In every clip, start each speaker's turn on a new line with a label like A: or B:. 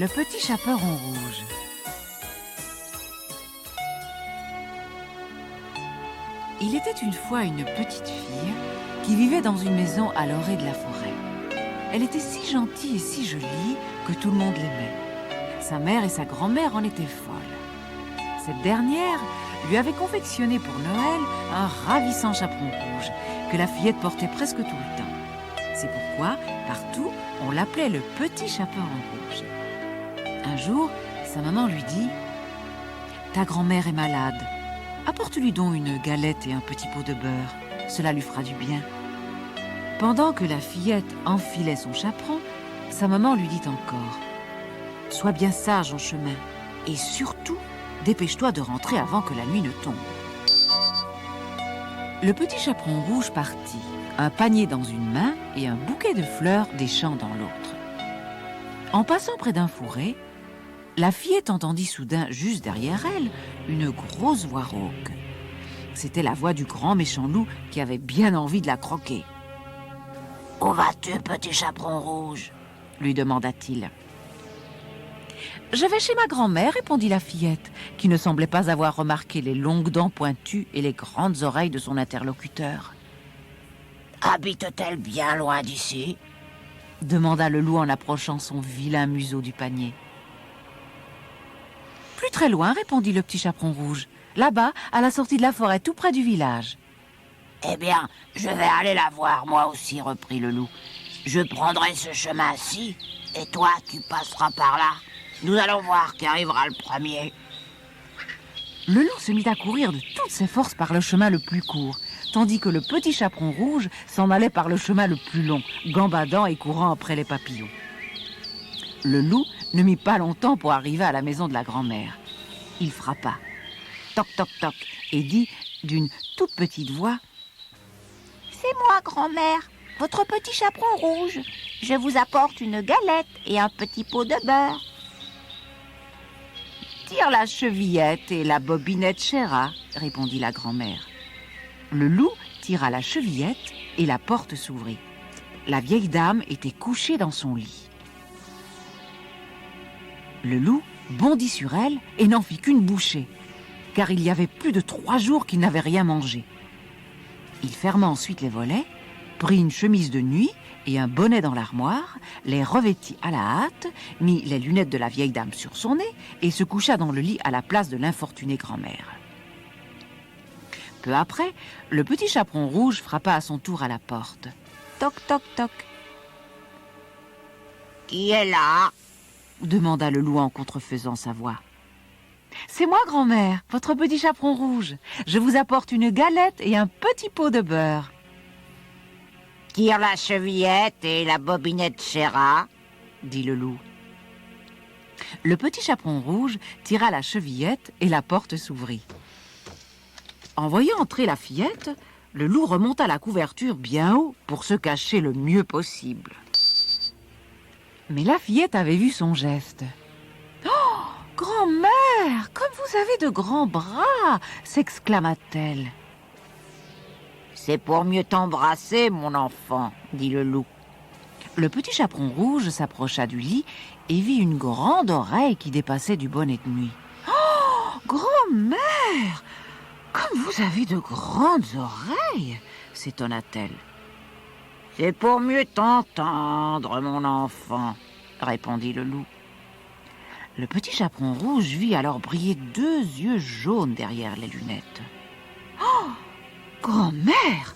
A: Le petit chaperon rouge. Il était une fois une petite fille qui vivait dans une maison à l'orée de la forêt. Elle était si gentille et si jolie que tout le monde l'aimait. Sa mère et sa grand-mère en étaient folles. Cette dernière lui avait confectionné pour Noël un ravissant chaperon rouge que la fillette portait presque tout le temps. C'est pourquoi, partout, on l'appelait le petit chaperon rouge. Un jour, sa maman lui dit « Ta grand-mère est malade. Apporte-lui donc une galette et un petit pot de beurre. Cela lui fera du bien. » Pendant que la fillette enfilait son chaperon, sa maman lui dit encore « Sois bien sage en chemin et surtout, dépêche-toi de rentrer avant que la nuit ne tombe. » Le petit chaperon rouge partit, un panier dans une main et un bouquet de fleurs des champs dans l'autre. En passant près d'un fourré, la fillette entendit soudain, juste derrière elle, une grosse voix rauque. C'était la voix du grand méchant loup qui avait bien envie de la croquer. « Où vas-tu, petit chaperon rouge ?» lui demanda-t-il. « Je vais chez ma grand-mère, » répondit la fillette, qui ne semblait pas avoir remarqué les longues dents pointues et les grandes oreilles de son interlocuteur. « Habite-t-elle bien loin d'ici ?» demanda le loup en approchant son vilain museau du panier. « Plus très loin, » répondit le petit chaperon rouge. « Là-bas, à la sortie de la forêt, tout près du village. »« Eh bien, je vais aller la voir, moi aussi, » reprit le loup. « Je prendrai ce chemin-ci, et toi, tu passeras par là. Nous allons voir qui arrivera le premier. » Le loup se mit à courir de toutes ses forces par le chemin le plus court, tandis que le petit chaperon rouge s'en allait par le chemin le plus long, gambadant et courant après les papillons. Le loup ne mit pas longtemps pour arriver à la maison de la grand-mère. Il frappa, toc toc toc, et dit d'une toute petite voix: « C'est moi, grand-mère, votre petit chaperon rouge. Je vous apporte une galette et un petit pot de beurre. » « Tire la chevillette et la bobinette chéra, » répondit la grand-mère. Le loup tira la chevillette et la porte s'ouvrit. La vieille dame était couchée dans son lit. Le loup bondit sur elle et n'en fit qu'une bouchée, car il y avait plus de 3 jours qu'il n'avait rien mangé. Il ferma ensuite les volets, prit une chemise de nuit et un bonnet dans l'armoire, les revêtit à la hâte, mit les lunettes de la vieille dame sur son nez et se coucha dans le lit à la place de l'infortunée grand-mère. Peu après, le petit chaperon rouge frappa à son tour à la porte. Toc, toc, toc. « Qui est là ?» demanda le loup en contrefaisant sa voix. « C'est moi, grand-mère, votre petit chaperon rouge. Je vous apporte une galette et un petit pot de beurre. »« Tire la chevillette et la bobinette chéra, » dit le loup. Le petit chaperon rouge tira la chevillette et la porte s'ouvrit. En voyant entrer la fillette, le loup remonta la couverture bien haut pour se cacher le mieux possible. Mais la fillette avait vu son geste. « Oh, grand-mère, comme vous avez de grands bras !» s'exclama-t-elle. « C'est pour mieux t'embrasser, mon enfant, » dit le loup. Le petit chaperon rouge s'approcha du lit et vit une grande oreille qui dépassait du bonnet de nuit. « Oh, grand-mère, comme vous avez de grandes oreilles !» s'étonna-t-elle. « C'est pour mieux t'entendre, mon enfant, » répondit le loup. Le petit chaperon rouge vit alors briller 2 yeux jaunes derrière les lunettes. « Oh, grand-mère,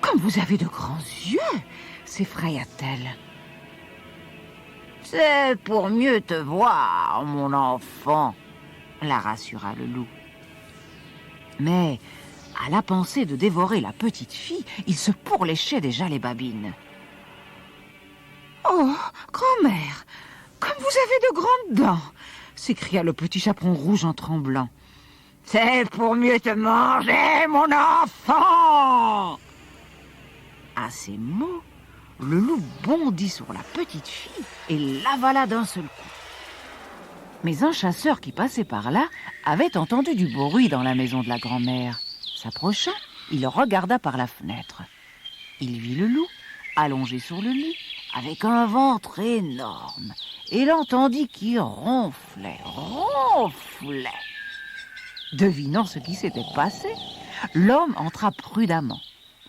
A: comme vous avez de grands yeux !» s'effraya-t-elle. « C'est pour mieux te voir, mon enfant, » la rassura le loup. Mais, à la pensée de dévorer la petite fille, il se pourléchait déjà les babines. « Oh, grand-mère, comme vous avez de grandes dents !» s'écria le petit chaperon rouge en tremblant. « C'est pour mieux te manger, mon enfant !» À ces mots, le loup bondit sur la petite fille et l'avala d'un seul coup. Mais un chasseur qui passait par là avait entendu du bruit dans la maison de la grand-mère. S'approcha, il regarda par la fenêtre. Il vit le loup, allongé sur le lit, avec un ventre énorme, et l'entendit qui ronflait. Devinant ce qui s'était passé, l'homme entra prudemment,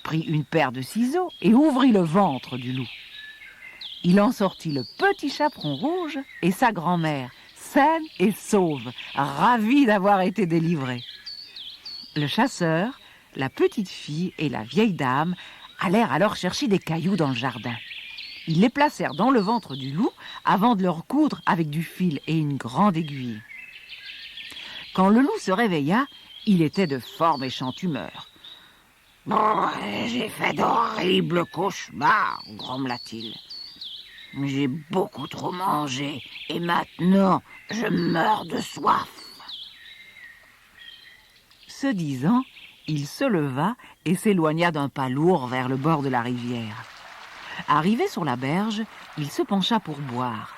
A: prit une paire de ciseaux et ouvrit le ventre du loup. Il en sortit le petit chaperon rouge et sa grand-mère, saine et sauve, ravie d'avoir été délivrée. Le chasseur, la petite fille et la vieille dame allèrent alors chercher des cailloux dans le jardin. Ils les placèrent dans le ventre du loup avant de le recoudre avec du fil et une grande aiguille. Quand le loup se réveilla, il était de fort méchante humeur. « J'ai fait d'horribles cauchemars, grommela-t-il. J'ai beaucoup trop mangé et maintenant je meurs de soif. » Ce disant, il se leva et s'éloigna d'un pas lourd vers le bord de la rivière. Arrivé sur la berge, il se pencha pour boire.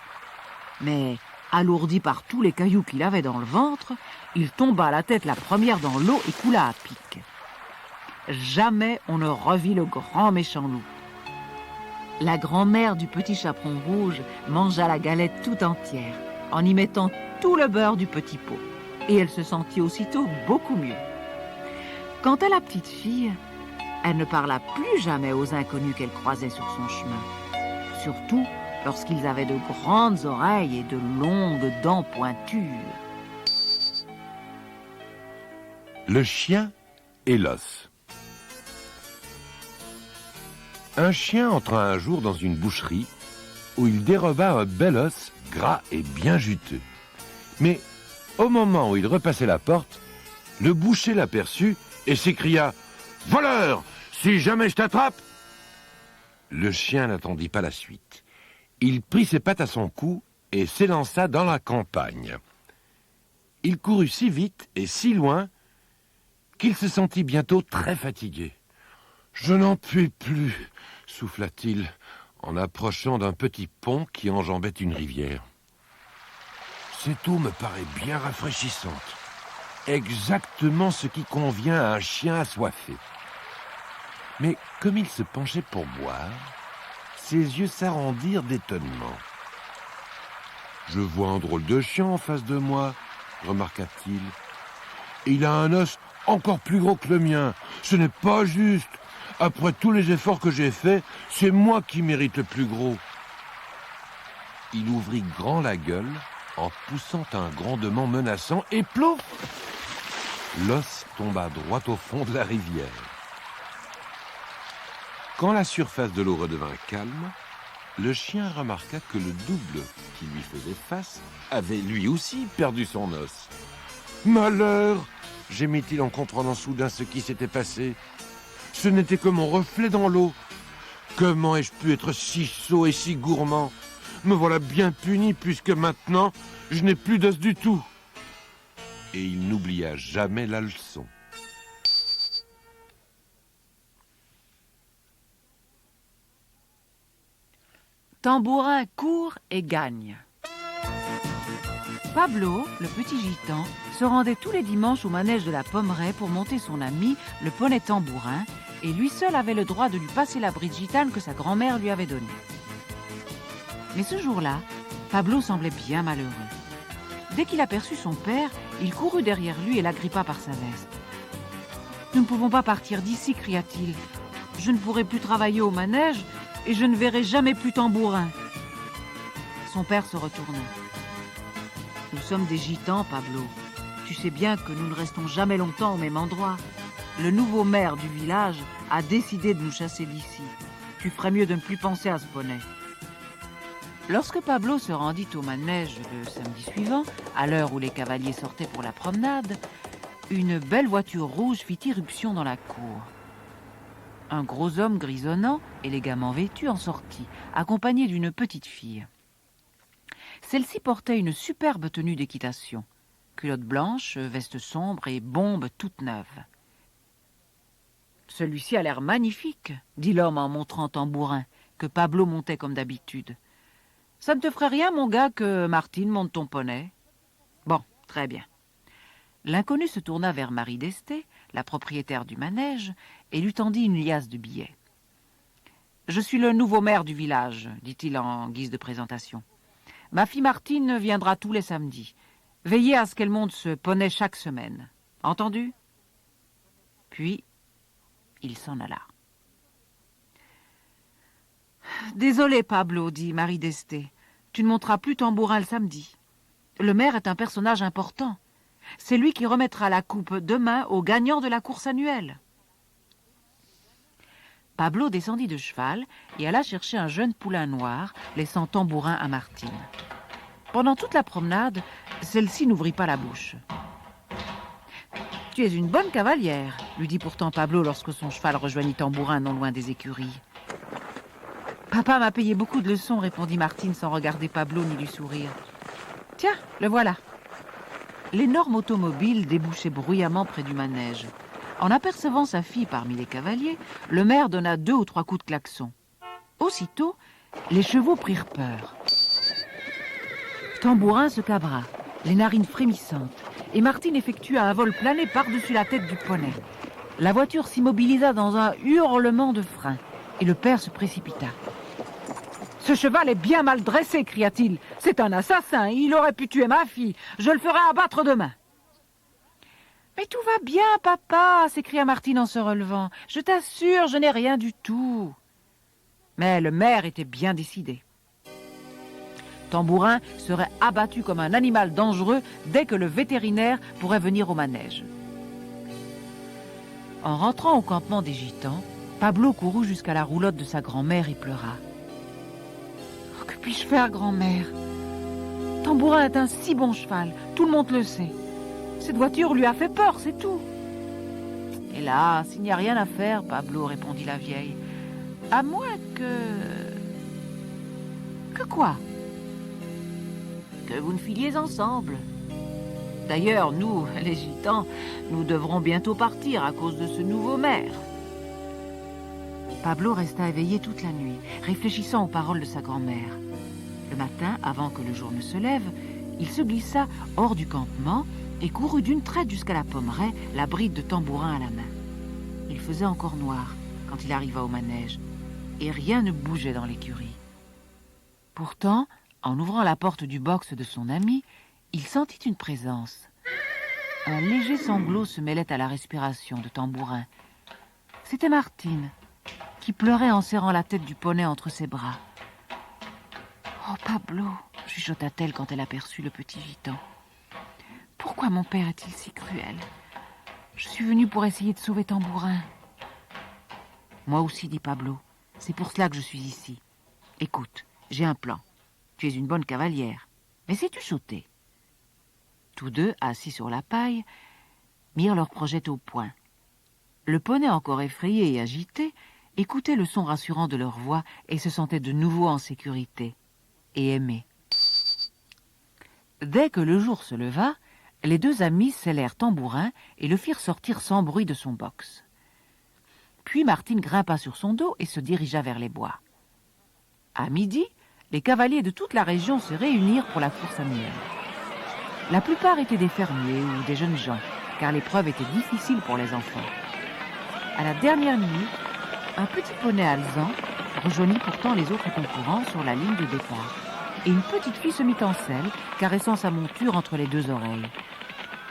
A: Mais, alourdi par tous les cailloux qu'il avait dans le ventre, il tomba la tête la première dans l'eau et coula à pic. Jamais on ne revit le grand méchant loup. La grand-mère du petit chaperon rouge mangea la galette tout entière, en y mettant tout le beurre du petit pot, et elle se sentit aussitôt beaucoup mieux. Quant à la petite fille, elle ne parla plus jamais aux inconnus qu'elle croisait sur son chemin, surtout lorsqu'ils avaient de grandes oreilles et de longues dents pointues.
B: Le chien et l'os. Un chien entra un jour dans une boucherie où il déroba un bel os gras et bien juteux. Mais au moment où il repassait la porte, le boucher l'aperçut et s'écria « Voleur, si jamais je t'attrape !» Le chien n'attendit pas la suite. Il prit ses pattes à son cou et s'élança dans la campagne. Il courut si vite et si loin qu'il se sentit bientôt très fatigué. « Je n'en puis plus !» souffla-t-il en approchant d'un petit pont qui enjambait une rivière. « Cette eau me paraît bien rafraîchissante. Exactement ce qui convient à un chien assoiffé. » Mais comme il se penchait pour boire, ses yeux s'arrondirent d'étonnement. « Je vois un drôle de chien en face de moi, » remarqua-t-il. « Il a un os encore plus gros que le mien. Ce n'est pas juste. Après tous les efforts que j'ai faits, c'est moi qui mérite le plus gros. » Il ouvrit grand la gueule en poussant un grondement menaçant et plouf! L'os tomba droit au fond de la rivière. Quand la surface de l'eau redevint calme, le chien remarqua que le double qui lui faisait face avait lui aussi perdu son os. « Malheur !» gémit-il en comprenant soudain ce qui s'était passé. « Ce n'était que mon reflet dans l'eau. Comment ai-je pu être si sot et si gourmand? Me voilà bien puni puisque maintenant je n'ai plus d'os du tout. » Et il n'oublia jamais la leçon.
A: Tambourin court et gagne. Pablo, le petit gitan, se rendait tous les dimanches au manège de la Pommeraye pour monter son ami, le poney Tambourin, et lui seul avait le droit de lui passer la bride gitane que sa grand-mère lui avait donnée. Mais ce jour-là, Pablo semblait bien malheureux. Dès qu'il aperçut son père, il courut derrière lui et l'agrippa par sa veste. « Nous ne pouvons pas partir d'ici, cria-t-il. Je ne pourrai plus travailler au manège et je ne verrai jamais plus Tambourin. » Son père se retourna. « Nous sommes des gitans, Pablo. Tu sais bien que nous ne restons jamais longtemps au même endroit. Le nouveau maire du village a décidé de nous chasser d'ici. Tu ferais mieux de ne plus penser à ce poney. » Lorsque Pablo se rendit au manège le samedi suivant, à l'heure où les cavaliers sortaient pour la promenade, une belle voiture rouge fit irruption dans la cour. Un gros homme grisonnant, élégamment vêtu, en sortit, accompagné d'une petite fille. Celle-ci portait une superbe tenue d'équitation, culotte blanche, veste sombre et bombe toute neuve. « Celui-ci a l'air magnifique, » dit l'homme en montrant Tambourin, que Pablo montait comme d'habitude. « Ça ne te ferait rien, mon gars, que Martine monte ton poney? » Bon, très bien. L'inconnu se tourna vers Marie d'Este, la propriétaire du manège, et lui tendit une liasse de billets. Je suis le nouveau maire du village, dit-il en guise de présentation. Ma fille Martine viendra tous les samedis. Veillez à ce qu'elle monte ce poney chaque semaine. Entendu? Puis, il s'en alla. Désolé, Pablo, dit Marie d'Este. Tu ne monteras plus Tambourin le samedi. Le maire est un personnage important. C'est lui qui remettra la coupe demain au gagnant de la course annuelle. Pablo descendit de cheval et alla chercher un jeune poulain noir, laissant Tambourin à Martine. Pendant toute la promenade, celle-ci n'ouvrit pas la bouche. « Tu es une bonne cavalière », lui dit pourtant Pablo lorsque son cheval rejoignit Tambourin non loin des écuries. « Papa m'a payé beaucoup de leçons », répondit Martine sans regarder Pablo ni lui sourire. « Tiens, le voilà !» L'énorme automobile débouchait bruyamment près du manège. En apercevant sa fille parmi les cavaliers, le maire donna 2 ou 3 coups de klaxon. Aussitôt, les chevaux prirent peur. Tambourin se cabra, les narines frémissantes, et Martine effectua un vol plané par-dessus la tête du poney. La voiture s'immobilisa dans un hurlement de frein, et le père se précipita. « Ce cheval est bien mal dressé, cria-t-il. C'est un assassin, il aurait pu tuer ma fille. Je le ferai abattre demain. » « Mais tout va bien, papa !» s'écria Martine en se relevant. « Je t'assure, je n'ai rien du tout. » Mais le maire était bien décidé. Tambourin serait abattu comme un animal dangereux dès que le vétérinaire pourrait venir au manège. En rentrant au campement des Gitans, Pablo courut jusqu'à la roulotte de sa grand-mère et pleura. « Oh, que puis-je faire, grand-mère? Tambourin est un si bon cheval, tout le monde le sait. Cette voiture lui a fait peur, c'est tout. » « Hélas, il n'y a rien à faire, Pablo, » répondit la vieille. « À moins que... » « Que quoi? » « Que vous ne filiez ensemble. D'ailleurs, nous, les Gitans, nous devrons bientôt partir à cause de ce nouveau maire. » Pablo resta éveillé toute la nuit, réfléchissant aux paroles de sa grand-mère. Le matin, avant que le jour ne se lève, il se glissa hors du campement et courut d'une traite jusqu'à la pommeraie, la bride de Tambourin à la main. Il faisait encore noir quand il arriva au manège, et rien ne bougeait dans l'écurie. Pourtant, en ouvrant la porte du box de son ami, il sentit une présence. Un léger sanglot se mêlait à la respiration de Tambourin. C'était Martine, qui pleurait en serrant la tête du poney entre ses bras. « Oh, Pablo !» chuchota-t-elle quand elle aperçut le petit gitan. « Pourquoi mon père est-il si cruel? Je suis venue pour essayer de sauver Tambourin. »« Moi aussi, dit Pablo. C'est pour cela que je suis ici. Écoute, j'ai un plan. Tu es une bonne cavalière. Mais sais-tu sauter ?» Tous deux, assis sur la paille, mirent leur projet au point. Le poney, encore effrayé et agité, écoutait le son rassurant de leur voix et se sentait de nouveau en sécurité et aimé. Dès que le jour se leva, les 2 amis scellèrent Tambourin et le firent sortir sans bruit de son box. Puis Martine grimpa sur son dos et se dirigea vers les bois. À midi, les cavaliers de toute la région se réunirent pour la course annuelle. La plupart étaient des fermiers ou des jeunes gens, car l'épreuve était difficile pour les enfants. À la dernière minute, un petit poney alezan rejoignit pourtant les autres concurrents sur la ligne de départ, et une petite fille se mit en selle, caressant sa monture entre les 2 oreilles.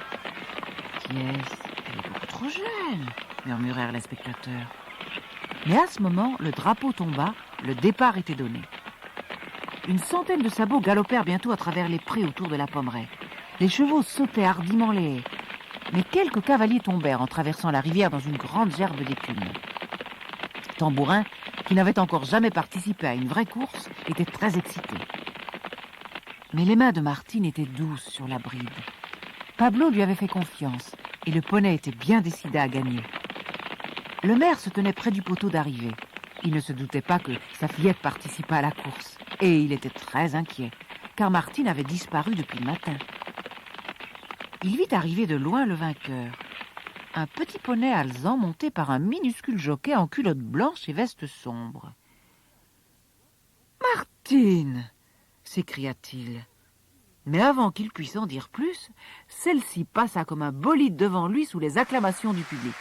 A: « Qui est-ce? Elle est beaucoup trop jeune !» murmurèrent les spectateurs. Mais à ce moment, le drapeau tomba, le départ était donné. Une centaine de sabots galopèrent bientôt à travers les prés autour de la pommeraie. Les chevaux sautaient hardiment les haies. Mais quelques cavaliers tombèrent en traversant la rivière dans une grande gerbe d'écume. Tambourin, qui n'avait encore jamais participé à une vraie course, était très excité. Mais les mains de Martine étaient douces sur la bride. Pablo lui avait fait confiance, et le poney était bien décidé à gagner. Le maire se tenait près du poteau d'arrivée. Il ne se doutait pas que sa fillette participât à la course, et il était très inquiet, car Martine avait disparu depuis le matin. Il vit arriver de loin le vainqueur. Un petit poney alezan monté par un minuscule jockey en culotte blanche et veste sombre. « Martine !» s'écria-t-il. Mais avant qu'il puisse en dire plus, celle-ci passa comme un bolide devant lui sous les acclamations du public.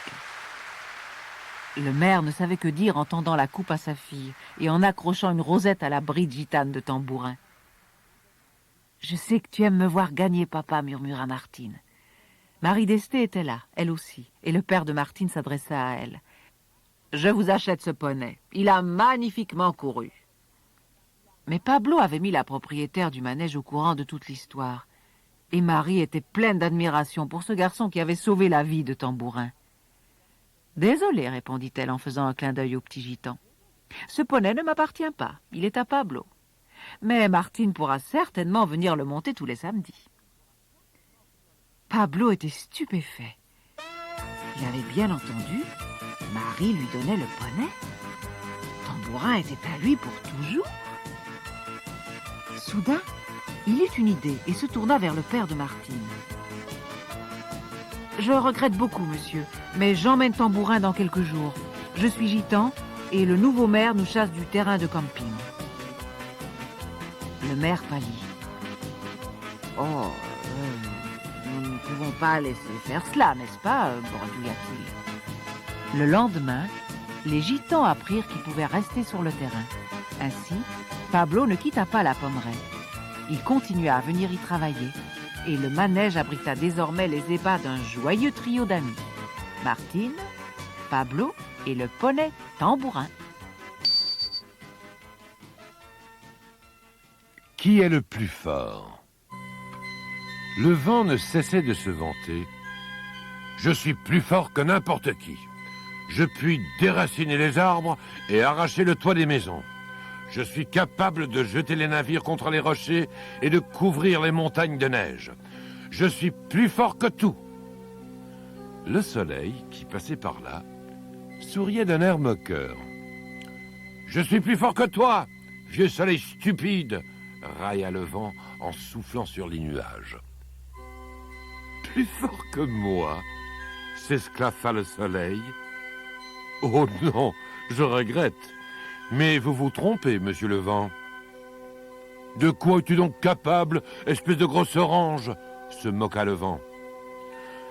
A: Le maire ne savait que dire en tendant la coupe à sa fille et en accrochant une rosette à la bride gitane de tambourin. « Je sais que tu aimes me voir gagner, papa, » murmura Martine. Marie d'Este était là, elle aussi, et le père de Martine s'adressa à elle. « Je vous achète ce poney. Il a magnifiquement couru. » Mais Pablo avait mis la propriétaire du manège au courant de toute l'histoire. Et Marie était pleine d'admiration pour ce garçon qui avait sauvé la vie de Tambourin. « Désolée, répondit-elle en faisant un clin d'œil au petit gitan. « Ce poney ne m'appartient pas, il est à Pablo. Mais Martine pourra certainement venir le monter tous les samedis. » Pablo était stupéfait. Il avait bien entendu, Marie lui donnait le poney. Tambourin était à lui pour toujours. Soudain, il eut une idée et se tourna vers le père de Martine. « Je regrette beaucoup, monsieur, mais j'emmène Tambourin dans quelques jours. Je suis gitan et le nouveau maire nous chasse du terrain de camping. » Le maire pâlit. « Oh, nous ne pouvons pas laisser faire cela, n'est-ce pas ?» bredouilla-t-il. Le lendemain, les gitans apprirent qu'ils pouvaient rester sur le terrain. Ainsi, Pablo ne quitta pas la pommeraie. Il continua à venir y travailler, et le manège abrita désormais les ébats d'un joyeux trio d'amis. Martine, Pablo et le poney Tambourin.
B: Qui est le plus fort? Le vent ne cessait de se vanter. Je suis plus fort que n'importe qui. Je puis déraciner les arbres et arracher le toit des maisons. Je suis capable de jeter les navires contre les rochers et de couvrir les montagnes de neige. Je suis plus fort que tout. Le soleil, qui passait par là, souriait d'un air moqueur. Je suis plus fort que toi, vieux soleil stupide, railla le vent en soufflant sur les nuages. Plus fort que moi, s'esclaffa le soleil. Oh non, je regrette. Mais vous vous trompez, monsieur le vent. De quoi es-tu donc capable, espèce de grosse orange? Se moqua le vent.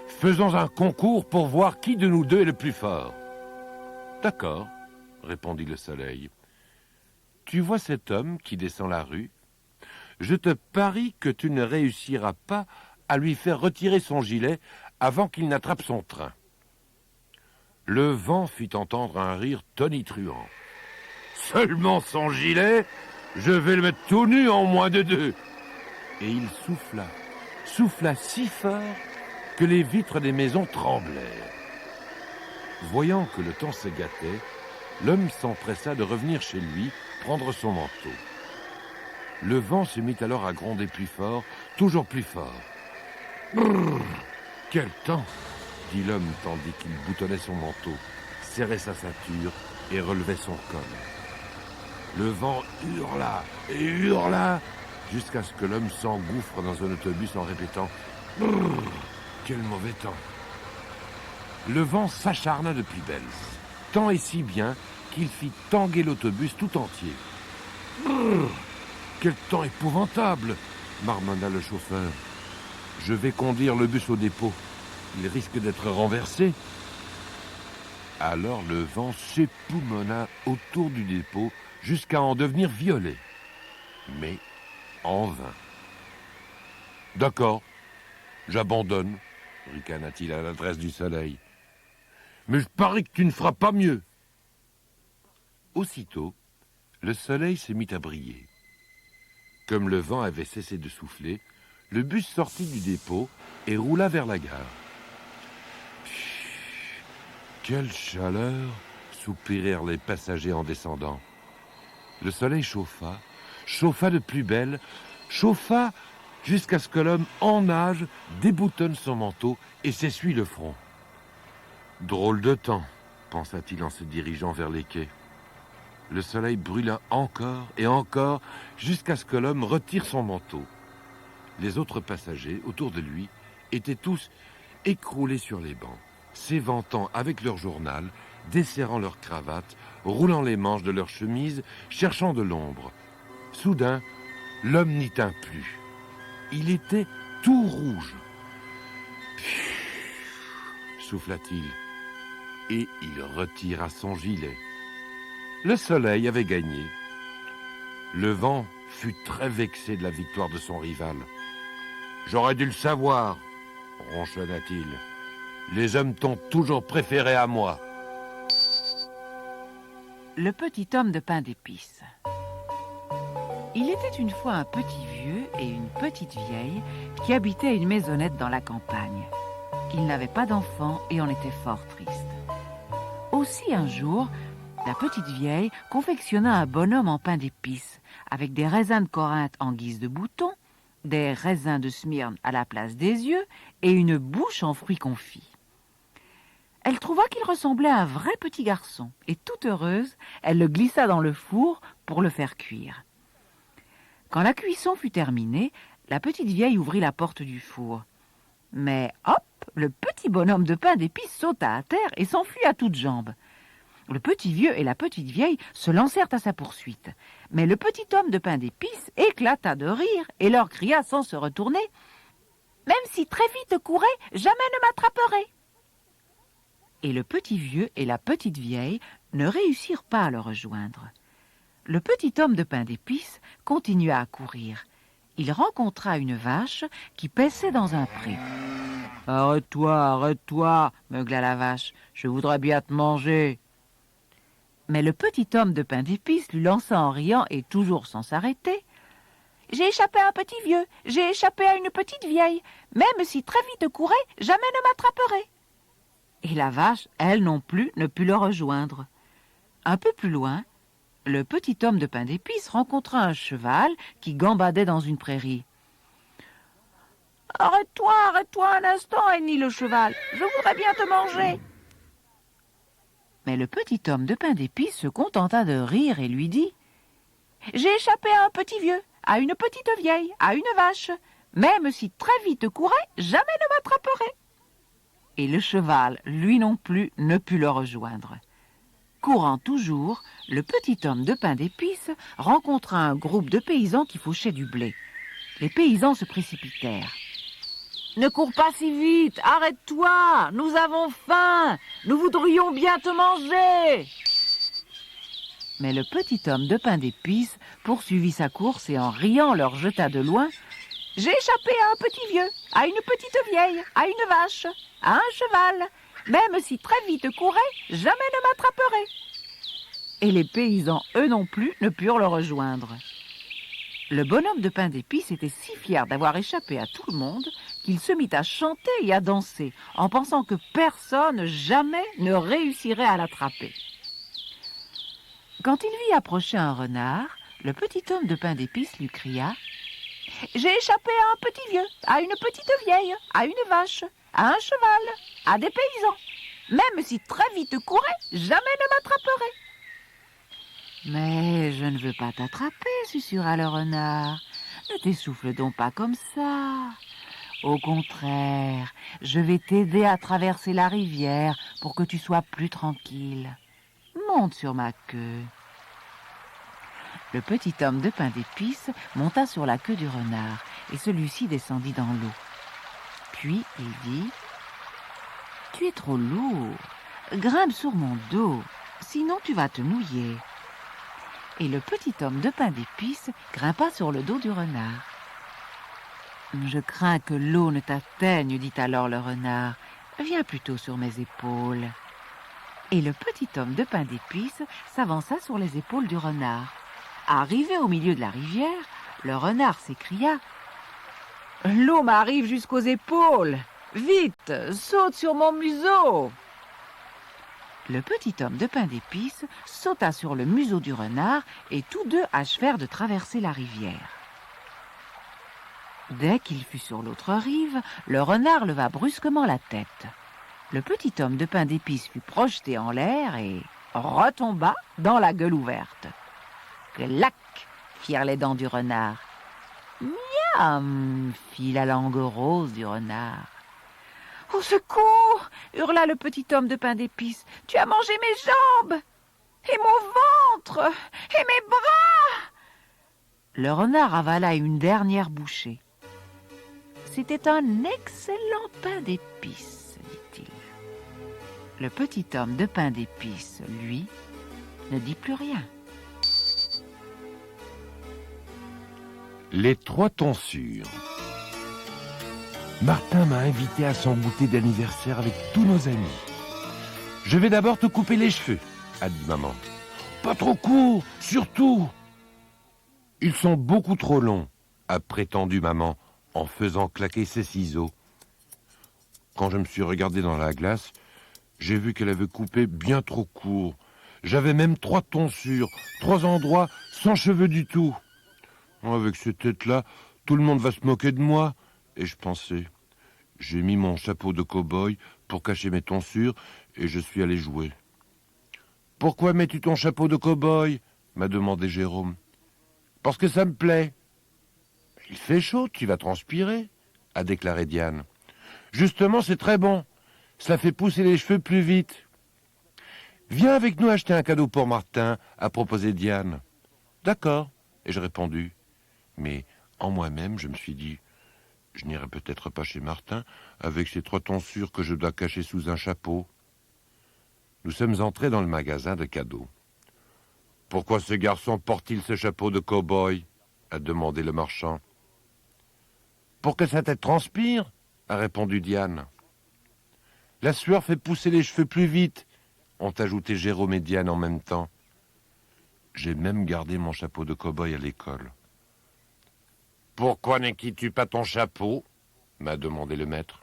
B: Faisons un concours pour voir qui de nous deux est le plus fort. D'accord, répondit le soleil. Tu vois cet homme qui descend la rue? Je te parie que tu ne réussiras pas à lui faire retirer son gilet avant qu'il n'attrape son train. Le vent fit entendre un rire tonitruant. Seulement son gilet, je vais le mettre tout nu en moins de 2. Et il souffla si fort que les vitres des maisons tremblèrent. Voyant que le temps se gâtait, l'homme s'empressa de revenir chez lui prendre son manteau. Le vent se mit alors à gronder plus fort, toujours plus fort. Brrr, quel temps, dit l'homme tandis qu'il boutonnait son manteau, serrait sa ceinture et relevait son col. Le vent hurla, jusqu'à ce que l'homme s'engouffre dans un autobus en répétant « Brrr, quel mauvais temps !» Le vent s'acharna de plus belle, tant et si bien qu'il fit tanguer l'autobus tout entier. « Brrr, quel temps épouvantable !» marmonna le chauffeur. « Je vais conduire le bus au dépôt. Il risque d'être renversé. » Alors le vent s'époumonna autour du dépôt jusqu'à en devenir violet. Mais en vain. « D'accord, j'abandonne, » ricana-t-il à l'adresse du soleil. « Mais je parie que tu ne feras pas mieux. » Aussitôt, le soleil se mit à briller. Comme le vent avait cessé de souffler, le bus sortit du dépôt et roula vers la gare. « Quelle chaleur !» soupirèrent les passagers en descendant. Le soleil chauffa de plus belle, chauffa jusqu'à ce que l'homme en nage déboutonne son manteau et s'essuie le front. Drôle de temps, pensa-t-il en se dirigeant vers les quais. Le soleil brûla encore et encore jusqu'à ce que l'homme retire son manteau. Les autres passagers, autour de lui, étaient tous écroulés sur les bancs, s'éventant avec leur journal, desserrant leurs cravates, roulant les manches de leurs chemises, cherchant de l'ombre. Soudain, l'homme n'y tint plus. Il était tout rouge. Souffla-t-il. et il retira son gilet. Le soleil avait gagné. Le vent fut très vexé de la victoire de son rival. « J'aurais dû le savoir, ronchonna-t-il. Les hommes t'ont toujours préféré à moi. »
A: Le petit homme de pain d'épices. Il était une fois un petit vieux et une petite vieille qui habitaient une maisonnette dans la campagne. Ils n'avaient pas d'enfants et en étaient fort tristes. Aussi un jour, la petite vieille confectionna un bonhomme en pain d'épices avec des raisins de Corinthe en guise de boutons, des raisins de Smyrne à la place des yeux et une bouche en fruits confits. Elle trouva qu'il ressemblait à un vrai petit garçon et toute heureuse, elle le glissa dans le four pour le faire cuire. Quand la cuisson fut terminée, la petite vieille ouvrit la porte du four. Mais hop, le petit bonhomme de pain d'épices sauta à terre et s'enfuit à toutes jambes. Le petit vieux et la petite vieille se lancèrent à sa poursuite. Mais le petit homme de pain d'épices éclata de rire et leur cria sans se retourner « Même si très vite courait, jamais ne m'attraperait !» Et le petit vieux et la petite vieille ne réussirent pas à le rejoindre. Le petit homme de pain d'épices continua à courir. Il rencontra une vache qui paissait dans un pré. « Arrête-toi, meugla la vache, je voudrais bien te manger. » Mais le petit homme de pain d'épices lui lança en riant et toujours sans s'arrêter. « J'ai échappé à un petit vieux, j'ai échappé à une petite vieille. Même si très vite courait, jamais ne m'attraperait. » Et la vache, elle non plus, ne put le rejoindre. Un peu plus loin, le petit homme de pain d'épices rencontra un cheval qui gambadait dans une prairie. « Arrête-toi un instant, hennit le cheval, je voudrais bien te manger. » Mais le petit homme de pain d'épices se contenta de rire et lui dit « J'ai échappé à un petit vieux, à une petite vieille, à une vache. Même si très vite courait, jamais ne m'attraperait. » Et le cheval, lui non plus, ne put le rejoindre. Courant toujours, le petit homme de pain d'épices rencontra un groupe de paysans qui fauchaient du blé. Les paysans se précipitèrent. « Ne cours pas si vite, arrête-toi, nous avons faim, nous voudrions bien te manger !» Mais le petit homme de pain d'épices poursuivit sa course et en riant leur jeta de loin « J'ai échappé à un petit vieux, à une petite vieille, à une vache, à un cheval. Même si très vite courait, jamais ne m'attraperait. » Et les paysans, eux non plus, ne purent le rejoindre. Le bonhomme de pain d'épices était si fier d'avoir échappé à tout le monde qu'il se mit à chanter et à danser en pensant que personne jamais ne réussirait à l'attraper. Quand il vit approcher un renard, le petit homme de pain d'épices lui cria « J'ai échappé à un petit vieux, à une petite vieille, à une vache, à un cheval, à des paysans. Même si très vite courait, jamais ne m'attraperait. » « Mais je ne veux pas t'attraper, susurra le renard. Ne t'essouffle donc pas comme ça. Au contraire, je vais t'aider à traverser la rivière pour que tu sois plus tranquille. Monte sur ma queue. » Le petit homme de pain d'épices monta sur la queue du renard et celui-ci descendit dans l'eau. Puis il dit « Tu es trop lourd, grimpe sur mon dos, sinon tu vas te mouiller. » Et le petit homme de pain d'épices grimpa sur le dos du renard. « Je crains que l'eau ne t'atteigne, dit alors le renard. Viens plutôt sur mes épaules. » Et le petit homme de pain d'épices s'avança sur les épaules du renard. Arrivé au milieu de la rivière, le renard s'écria « L'eau m'arrive jusqu'aux épaules. Vite, saute sur mon museau !» Le petit homme de pain d'épices sauta sur le museau du renard et tous deux achevèrent de traverser la rivière. Dès qu'il fut sur l'autre rive, le renard leva brusquement la tête. Le petit homme de pain d'épices fut projeté en l'air et retomba dans la gueule ouverte. Clac, firent les dents du renard. Miam, fit la langue rose du renard. « Au secours !» hurla le petit homme de pain d'épices. « Tu as mangé mes jambes et mon ventre et mes bras !» Le renard avala une dernière bouchée. C'était un excellent pain d'épices, dit-il. Le petit homme de pain d'épices, lui, ne dit plus rien.
B: Les 3 tonsures. Martin m'a invité à son goûter d'anniversaire avec tous nos amis. « Je vais d'abord te couper les cheveux », a dit maman. « Pas trop court, surtout !»« Ils sont beaucoup trop longs », a prétendu maman en faisant claquer ses ciseaux. Quand je me suis regardé dans la glace, j'ai vu qu'elle avait coupé bien trop court. J'avais même 3 tonsures, 3 endroits sans cheveux du tout. Avec cette tête-là, tout le monde va se moquer de moi. Et je pensais, j'ai mis mon chapeau de cow-boy pour cacher mes tonsures et je suis allé jouer. « Pourquoi mets-tu ton chapeau de cow-boy » m'a demandé Jérôme. « Parce que ça me plaît. »« Il fait chaud, tu vas transpirer » a déclaré Diane. « Justement, c'est très bon. Cela fait pousser les cheveux plus vite. »« Viens avec nous acheter un cadeau pour Martin » a proposé Diane. « D'accord, » ai-je répondu. Mais en moi-même, je me suis dit, je n'irai peut-être pas chez Martin avec ces 3 tonsures que je dois cacher sous un chapeau. Nous sommes entrés dans le magasin de cadeaux. « Pourquoi ce garçon porte-t-il ce chapeau de cow-boy » a demandé le marchand. « Pour que sa tête transpire » a répondu Diane. « La sueur fait pousser les cheveux plus vite » ont ajouté Jérôme et Diane en même temps. J'ai même gardé mon chapeau de cow-boy à l'école. « Pourquoi n'inquiètes-tu pas ton chapeau » m'a demandé le maître.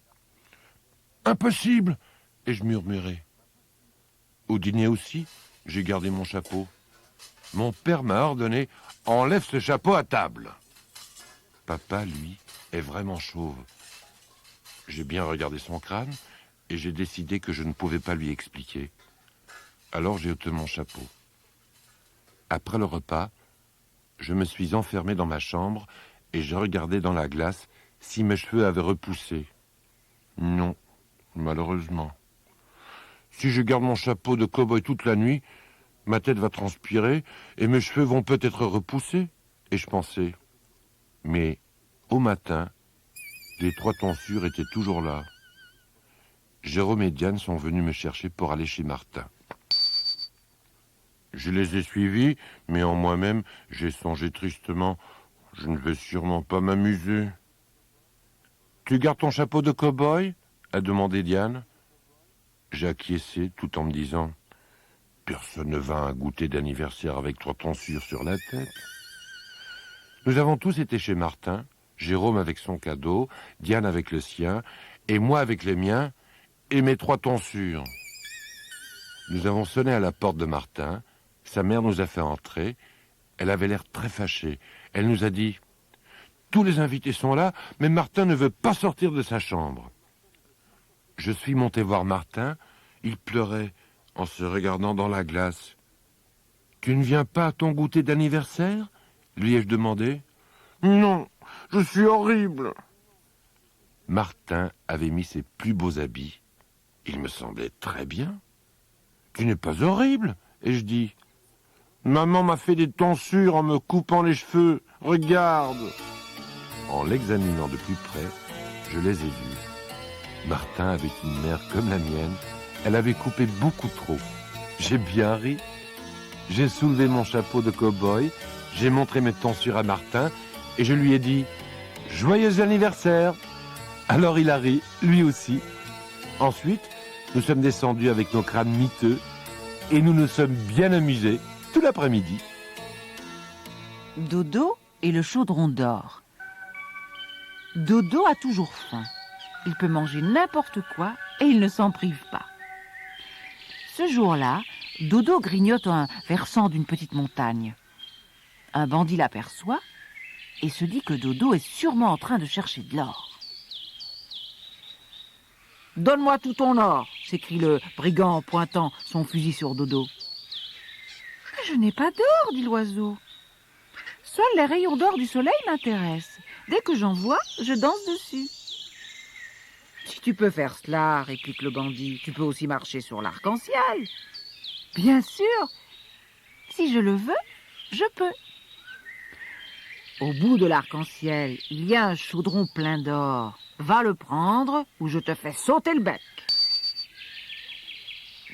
B: « Impossible » ai-je murmuré. Au dîner aussi, j'ai gardé mon chapeau. Mon père m'a ordonné « Enlève ce chapeau à table ». Papa, lui, est vraiment chauve. J'ai bien regardé son crâne et j'ai décidé que je ne pouvais pas lui expliquer. Alors j'ai ôté mon chapeau. Après le repas, je me suis enfermé dans ma chambre et je regardais dans la glace si mes cheveux avaient repoussé. Non, malheureusement. Si je garde mon chapeau de cow-boy toute la nuit, ma tête va transpirer et mes cheveux vont peut-être repousser, et je pensais. Mais au matin, les 3 tonsures étaient toujours là. Jérôme et Diane sont venus me chercher pour aller chez Martin. Je les ai suivis, mais en moi-même, j'ai songé tristement. Je ne vais sûrement pas m'amuser. « Tu gardes ton chapeau de cow-boy » a demandé Diane. J'ai acquiescé tout en me disant « Personne ne va à un goûter d'anniversaire avec 3 tonsures sur la tête. » Nous avons tous été chez Martin, Jérôme avec son cadeau, Diane avec le sien, et moi avec les miens, et mes 3 tonsures. Nous avons sonné à la porte de Martin, sa mère nous a fait entrer, elle avait l'air très fâchée. Elle nous a dit « Tous les invités sont là, mais Martin ne veut pas sortir de sa chambre. » Je suis monté voir Martin, il pleurait en se regardant dans la glace. « Tu ne viens pas à ton goûter d'anniversaire » lui ai-je demandé. « Non, je suis horrible. » Martin avait mis ses plus beaux habits. Il me semblait très bien. « Tu n'es pas horrible » ai-je dit. « Maman m'a fait des tonsures en me coupant les cheveux. Regarde !» En l'examinant de plus près, je les ai vus. Martin avait une mère comme la mienne. Elle avait coupé beaucoup trop. J'ai bien ri. J'ai soulevé mon chapeau de cow-boy, j'ai montré mes tonsures à Martin et je lui ai dit « Joyeux anniversaire !» Alors il a ri, lui aussi. Ensuite, nous sommes descendus avec nos crânes miteux et nous nous sommes bien amusés tout l'après-midi.
A: Dodo et le chaudron d'or. Dodo a toujours faim. Il peut manger n'importe quoi et il ne s'en prive pas. Ce jour-là, Dodo grignote un versant d'une petite montagne. Un bandit l'aperçoit et se dit que Dodo est sûrement en train de chercher de l'or. « Donne-moi tout ton or !» s'écrie le brigand en pointant son fusil sur Dodo. « Je n'ai pas d'or, dit l'oiseau. Seuls les rayons d'or du soleil m'intéressent. Dès que j'en vois, je danse dessus. » « Si tu peux faire cela, réplique le bandit, tu peux aussi marcher sur l'arc-en-ciel. »« Bien sûr, si je le veux, je peux. » Au bout de l'arc-en-ciel, il y a un chaudron plein d'or. Va le prendre ou je te fais sauter le bec.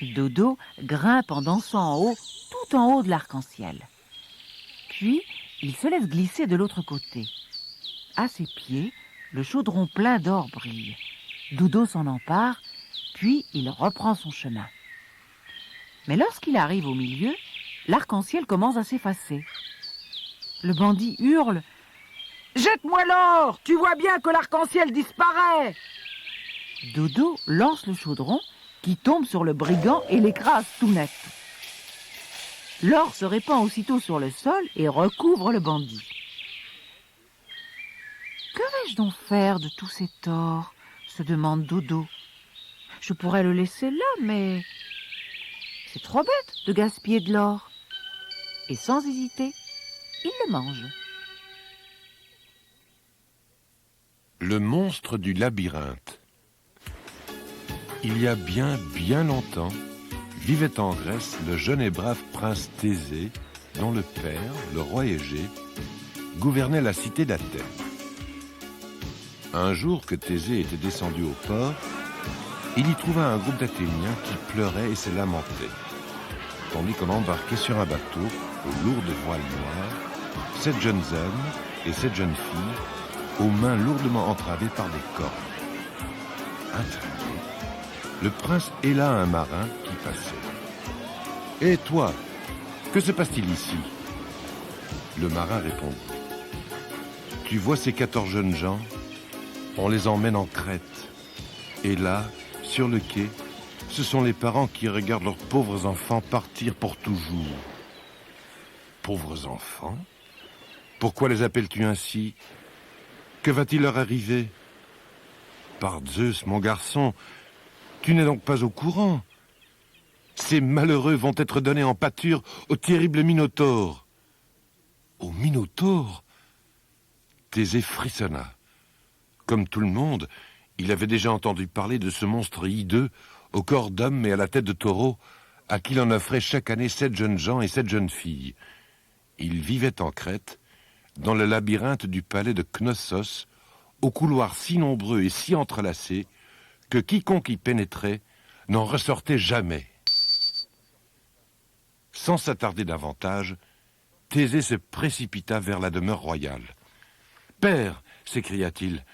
A: Dodo grimpe en dansant en haut, tout en haut de l'arc-en-ciel. Puis, il se laisse glisser de l'autre côté. À ses pieds, le chaudron plein d'or brille. Dodo s'en empare, puis il reprend son chemin. Mais lorsqu'il arrive au milieu, l'arc-en-ciel commence à s'effacer. Le bandit hurle « Jette-moi l'or! Tu vois bien que l'arc-en-ciel disparaît !» Dodo lance le chaudron qui tombe sur le brigand et l'écrase tout net. L'or se répand aussitôt sur le sol et recouvre le bandit. « Que vais-je donc faire de tout cet or ?» se demande Dodo. « Je pourrais le laisser là, mais c'est trop bête de gaspiller de l'or. » Et sans hésiter, il le mange.
B: Le monstre du labyrinthe. Il y a bien longtemps, vivait en Grèce le jeune et brave prince Thésée, dont le père, le roi Égée, gouvernait la cité d'Athènes. Un jour que Thésée était descendu au port, il y trouva un groupe d'Athéniens qui pleuraient et se lamentaient, tandis qu'on embarquait sur un bateau, aux lourdes voiles noires, 7 jeunes hommes et 7 jeunes filles, aux mains lourdement entravées par des cordes. Intrigué, le prince héla un marin qui passait. « Et toi, que se passe-t-il ici ?» Le marin répondit. « Tu vois ces 14 jeunes gens ? On les emmène en Crète. Et là, sur le quai, ce sont les parents qui regardent leurs pauvres enfants partir pour toujours. » « Pauvres enfants ? Pourquoi les appelles-tu ainsi ? Que va-t-il leur arriver ? Par Zeus, mon garçon, tu n'es donc pas au courant. Ces malheureux vont être donnés en pâture au terrible Minotaure. » Au Minotaure ? Thésée frissonna. Comme tout le monde, il avait déjà entendu parler de ce monstre hideux, au corps d'homme et à la tête de taureau, à qui l'on offrait chaque année 7 jeunes gens et 7 jeunes filles. Il vivait en Crète, dans le labyrinthe du palais de Knossos, aux couloirs si nombreux et si entrelacés que quiconque y pénétrait n'en ressortait jamais. Sans s'attarder davantage, Thésée se précipita vers la demeure royale. « Père !» s'écria-t-il,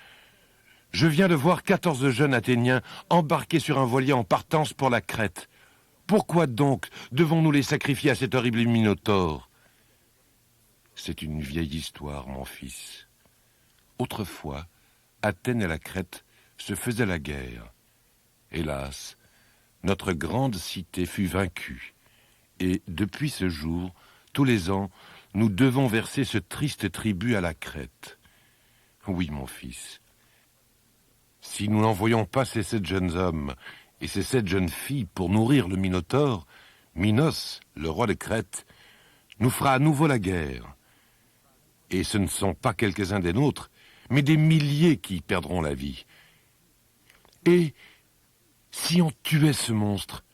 B: « je viens de voir 14 jeunes Athéniens embarqués sur un voilier en partance pour la Crète. Pourquoi donc devons-nous les sacrifier à cet horrible Minotaure ?» C'est une vieille histoire, mon fils. Autrefois, Athènes et la Crète se faisaient la guerre. Hélas, notre grande cité fut vaincue. Et depuis ce jour, tous les ans, nous devons verser ce triste tribut à la Crète. Oui, mon fils. Si nous n'envoyons pas ces 7 jeunes hommes et ces 7 jeunes filles pour nourrir le Minotaure, Minos, le roi de Crète, nous fera à nouveau la guerre. Et ce ne sont pas quelques-uns des nôtres, mais des milliers qui perdront la vie. Et si on tuait ce monstre,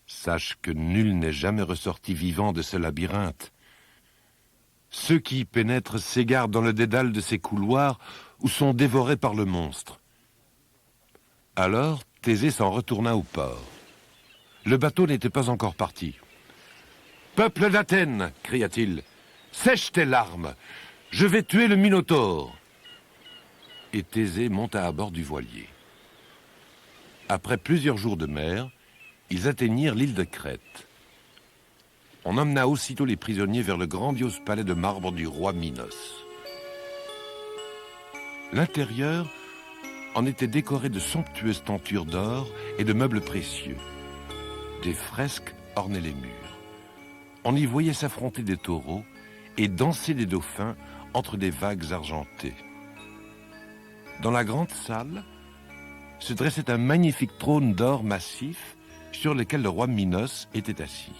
B: sache que nul n'est jamais ressorti vivant de ce labyrinthe. Ceux qui y pénètrent s'égarent dans le dédale de ces couloirs ou sont dévorés par le monstre. Alors Thésée s'en retourna au port. Le bateau n'était pas encore parti. « Peuple d'Athènes !» cria-t-il. « Sèche tes larmes, je vais tuer le Minotaure !» Et Thésée monta à bord du voilier. Après plusieurs jours de mer, ils atteignirent l'île de Crète. On emmena aussitôt les prisonniers vers le grandiose palais de marbre du roi Minos. L'intérieur en était décoré de somptueuses tentures d'or et de meubles précieux. Des fresques ornaient les murs. On y voyait s'affronter des taureaux et danser des dauphins entre des vagues argentées. Dans la grande salle se dressait un magnifique trône d'or massif sur lequel le roi Minos était assis.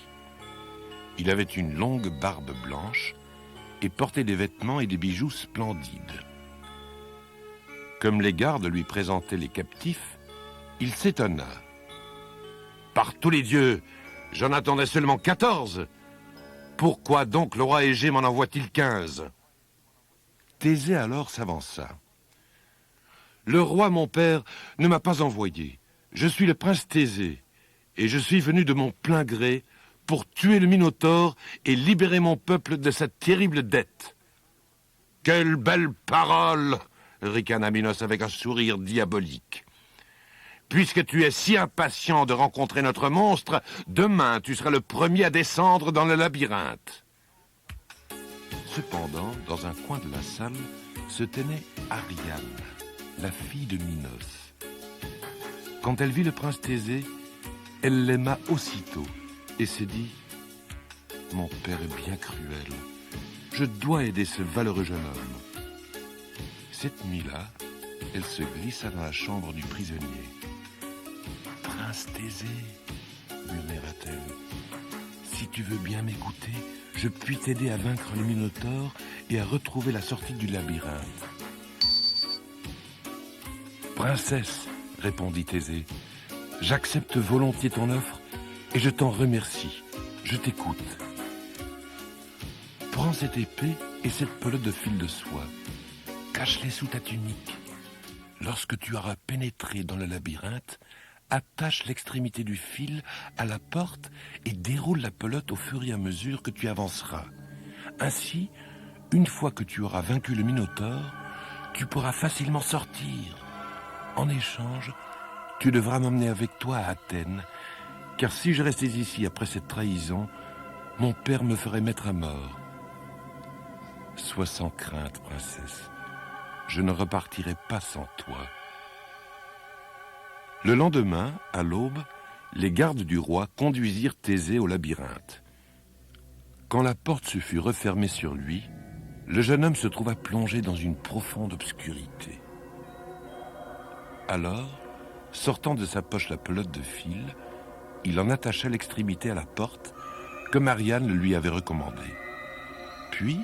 B: Il avait une longue barbe blanche et portait des vêtements et des bijoux splendides. Comme les gardes lui présentaient les captifs, il s'étonna. « Par tous les dieux, j'en attendais seulement 14 ! Pourquoi donc le roi Égée m'en envoie-t-il 15 ?» Thésée alors s'avança. « Le roi, mon père, ne m'a pas envoyé. Je suis le prince Thésée, et je suis venu de mon plein gré pour tuer le Minotaure et libérer mon peuple de cette terrible dette. » »« Quelle belle parole !» ricana Minos avec un sourire diabolique. « Puisque tu es si impatient de rencontrer notre monstre, demain tu seras le premier à descendre dans le labyrinthe. » Cependant, dans un coin de la salle, se tenait Ariane, la fille de Minos. Quand elle vit le prince Thésée, elle l'aima aussitôt et se dit « Mon père est bien cruel. Je dois aider ce valeureux jeune homme. » Cette nuit-là, elle se glissa dans la chambre du prisonnier. « Prince Thésée, murmura-t-elle, si tu veux bien m'écouter, je puis t'aider à vaincre le Minotaure et à retrouver la sortie du labyrinthe. »« Princesse, répondit Thésée, j'accepte volontiers ton offre et je t'en remercie. Je t'écoute. Prends cette épée et cette pelote de fil de soie. Cache-les sous ta tunique. Lorsque tu auras pénétré dans le labyrinthe, attache l'extrémité du fil à la porte et déroule la pelote au fur et à mesure que tu avanceras. Ainsi, une fois que tu auras vaincu le Minotaure, tu pourras facilement sortir. En échange, tu devras m'emmener avec toi à Athènes, car si je restais ici après cette trahison, mon père me ferait mettre à mort. Sois sans crainte, princesse. Je ne repartirai pas sans toi. Le lendemain, à l'aube, les gardes du roi conduisirent Thésée au labyrinthe. Quand la porte se fut refermée sur lui, le jeune homme se trouva plongé dans une profonde obscurité. Alors, sortant de sa poche la pelote de fil, il en attacha l'extrémité à la porte, comme Ariane le lui avait recommandé. Puis,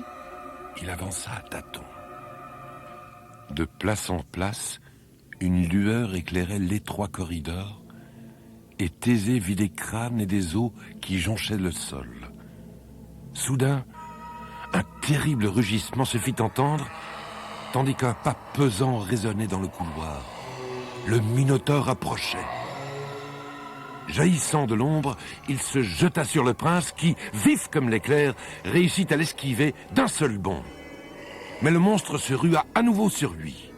B: il avança à tâtons. De place en place, une lueur éclairait l'étroit corridor, et Thésée vit des crânes et des os qui jonchaient le sol. Soudain, un terrible rugissement se fit entendre, tandis qu'un pas pesant résonnait dans le couloir. Le Minotaure approchait. Jaillissant de l'ombre, il se jeta sur le prince qui, vif comme l'éclair, réussit à l'esquiver d'un seul bond. Mais le monstre se rua à nouveau sur lui.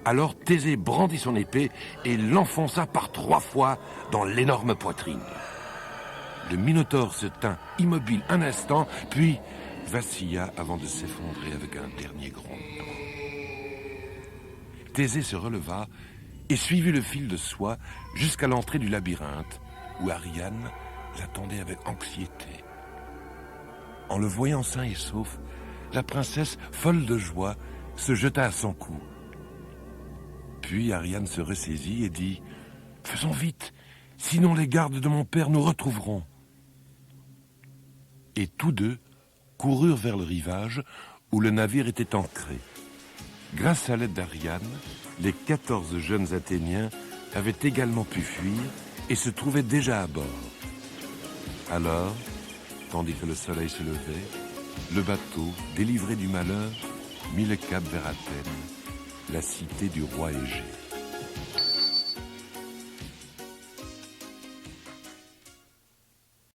B: Alors Thésée brandit son épée et l'enfonça par 3 fois dans l'énorme poitrine. Le Minotaure se tint immobile un instant, puis vacilla avant de s'effondrer avec un dernier grondement. Thésée se releva et suivit le fil de soie jusqu'à l'entrée du labyrinthe, où Ariane l'attendait avec anxiété. En le voyant sain et sauf, la princesse, folle de joie, se jeta à son cou. Puis Ariane se ressaisit et dit « Faisons vite, sinon les gardes de mon père nous retrouveront. » Et tous deux coururent vers le rivage où le navire était ancré. Grâce à l'aide d'Ariane, les 14 jeunes Athéniens avaient également pu fuir et se trouvaient déjà à bord. Alors, tandis que le soleil se levait, le bateau, délivré du malheur, mit le cap vers Athènes, la cité du roi Égée.